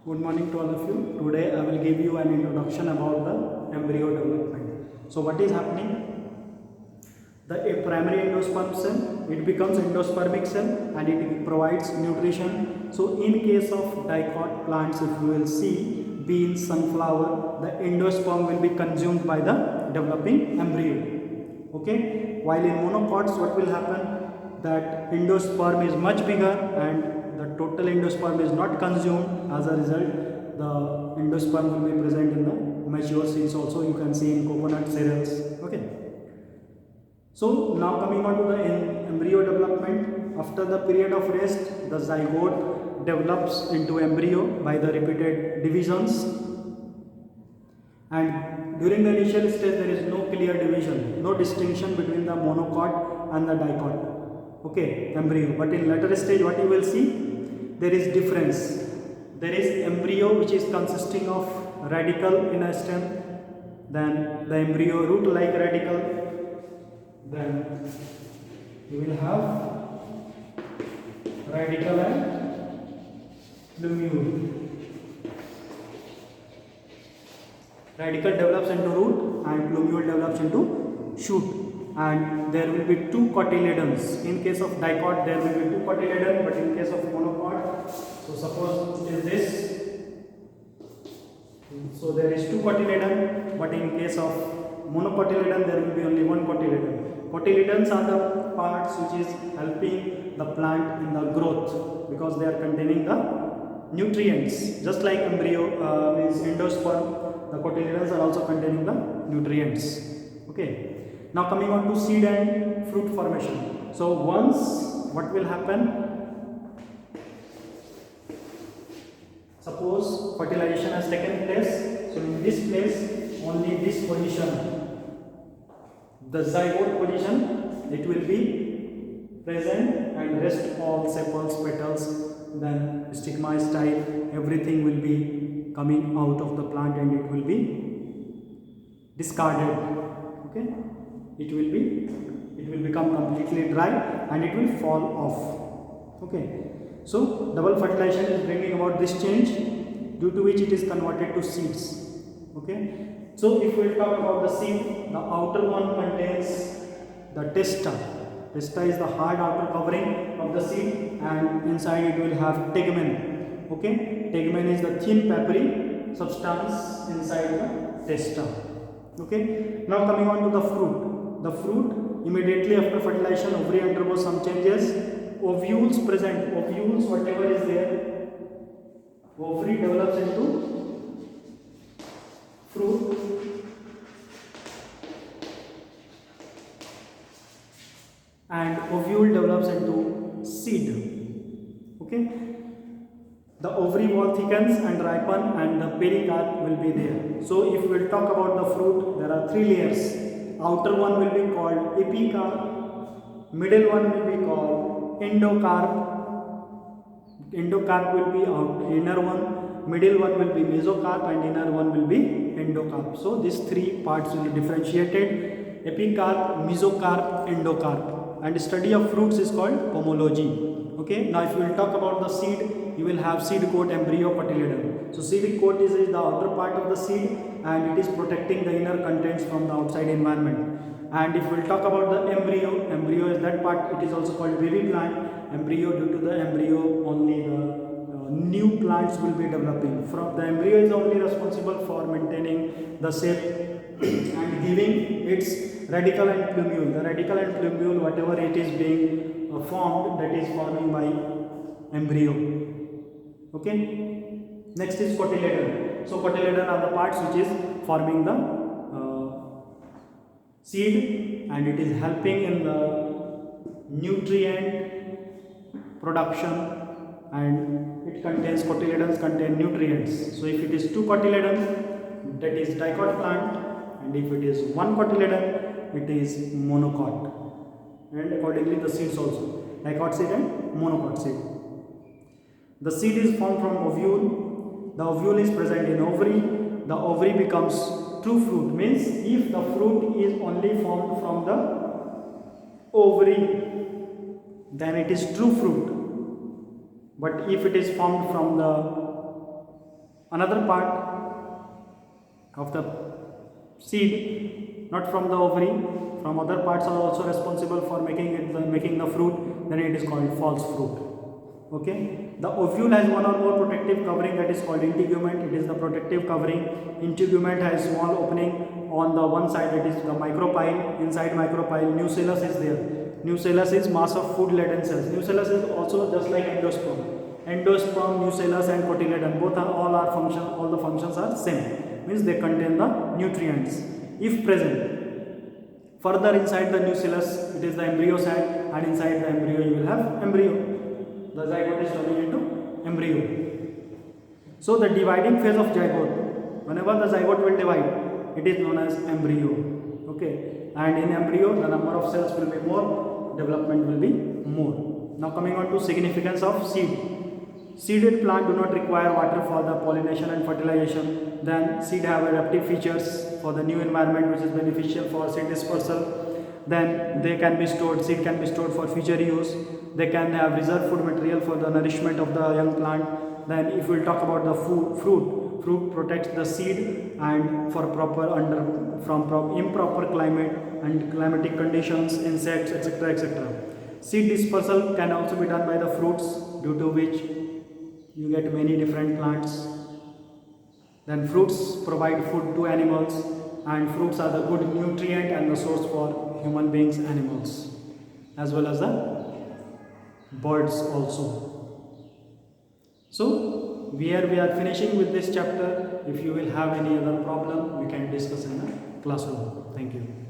Good morning to all of you. Today I will give you an introduction about the embryo development. So what is happening? The primary endosperm cell, it becomes endospermic cell and it provides nutrition. So in case of dicot plants, if you will see beans, sunflower, the endosperm will be consumed by the developing embryo. Okay. While in monocots, what will happen? That endosperm is much bigger and the total endosperm is not consumed. As a result, the endosperm will be present in the mature seeds also. You can see in coconut cereals. Okay. So now coming on to the embryo development. After the period of rest, the zygote develops into embryo by the repeated divisions. And during the initial stage, there is no clear division, no distinction between the monocot and the dicot. Okay, embryo. But in later stage, what you will see? There is difference. There is embryo which is consisting of radicle in a stem, then the embryo root-like radicle, then you will have radicle and plumule. Radicle develops into root and plumule develops into shoot. And there will be two cotyledons. In case of dicot, there will be two cotyledons, but in case of monocot, so suppose it is this. So there is two cotyledon, but in case of monocotyledon, there will be only one cotyledon. Cotyledons are the parts which is helping the plant in the growth because they are containing the nutrients. Just like embryo means endosperm, the cotyledons are also containing the nutrients. Okay. Now coming on to seed and fruit formation. So once what will happen? Suppose fertilization has taken place. So in this place, only this position, the zygote position, it will be present, and rest all sepals, petals, then stigma, style, everything will be coming out of the plant and it will be discarded. Okay. It will become completely dry and it will fall off. Okay. So double fertilization is bringing about this change, due to which it is converted to seeds. Okay. So if we will talk about the seed, the outer one contains the testa. Testa is the hard outer covering of the seed, and inside it will have tegmen. Okay. Tegmen is the thin papery substance inside the testa. Okay. Now coming on to the fruit. The fruit, immediately after fertilization, ovary undergoes some changes. Ovules present, ovules whatever is there, ovary develops into fruit and ovule develops into seed. Okay. The ovary wall thickens and ripen and the pericarp will be there. So if we will talk about the fruit, there are three layers. Outer one will be called epicarp, middle one will be called endocarp. Endocarp will be out, inner one, middle one will be mesocarp, and inner one will be endocarp. So these three parts will be differentiated: epicarp, mesocarp, endocarp. And study of fruits is called pomology. Okay. Now if you will talk about the seed, you will have seed coat, embryo, cotyledon. So seed coat is the outer part of the seed and it is protecting the inner contents from the outside environment. And if we will talk about the embryo, embryo is that part, it is also called baby plant. Embryo, due to the embryo only the new plants will be developing. From the embryo is only responsible for maintaining the shape and giving its radicle and plumule. The radicle and plumule, whatever it is being formed, that is forming by embryo. Okay. Next is cotyledon. So cotyledon are the parts which is forming the seed and it is helping in the nutrient production, and it contains, cotyledons contain nutrients. So if it is two cotyledon, that is dicot plant, and if it is one cotyledon, it is monocot. And accordingly the seeds also, dicot seed and monocot seed. The seed is formed from ovule. The ovule is present in ovary. The ovary becomes true fruit, means if the fruit is only formed from the ovary, then it is true fruit. But if it is formed from the Another part of the seed, not from the ovary, from other parts are also responsible for making the fruit, then it is called false fruit. Okay, the ovule has one or more protective covering, that is called integument. It is the protective covering. Integument has small opening on the one side, that is the micropyle. Inside micropyle, nucellus is there. Nucellus is mass of food laden cells. Nucellus is also just like endosperm. Endosperm, nucellus and cotyledon, all the functions are same, means they contain the nutrients if present. Further inside the nucellus, it is the embryo sac, and inside the embryo you will have embryo. The zygote is turning into embryo. So the dividing phase of zygote, whenever the zygote will divide, it is known as embryo. Okay, and in embryo the number of cells will be more, development will be more. Now coming on to significance of seed. Seeded plant do not require water for the pollination and fertilization. Then seed have adaptive features for the new environment, which is beneficial for seed dispersal. Then they can be stored, seed can be stored for future use. They can have reserve food material for the nourishment of the young plant. Then if we will talk about the fruit protects the seed and from improper climate and climatic conditions, insects, etc., etc. Seed dispersal can also be done by the fruits, due to which you get many different plants. Then fruits provide food to animals, and fruits are the good nutrient and the source for human beings, animals, as well as the birds also. So here we are finishing with this chapter. If you will have any other problem, we can discuss in a classroom. Thank you.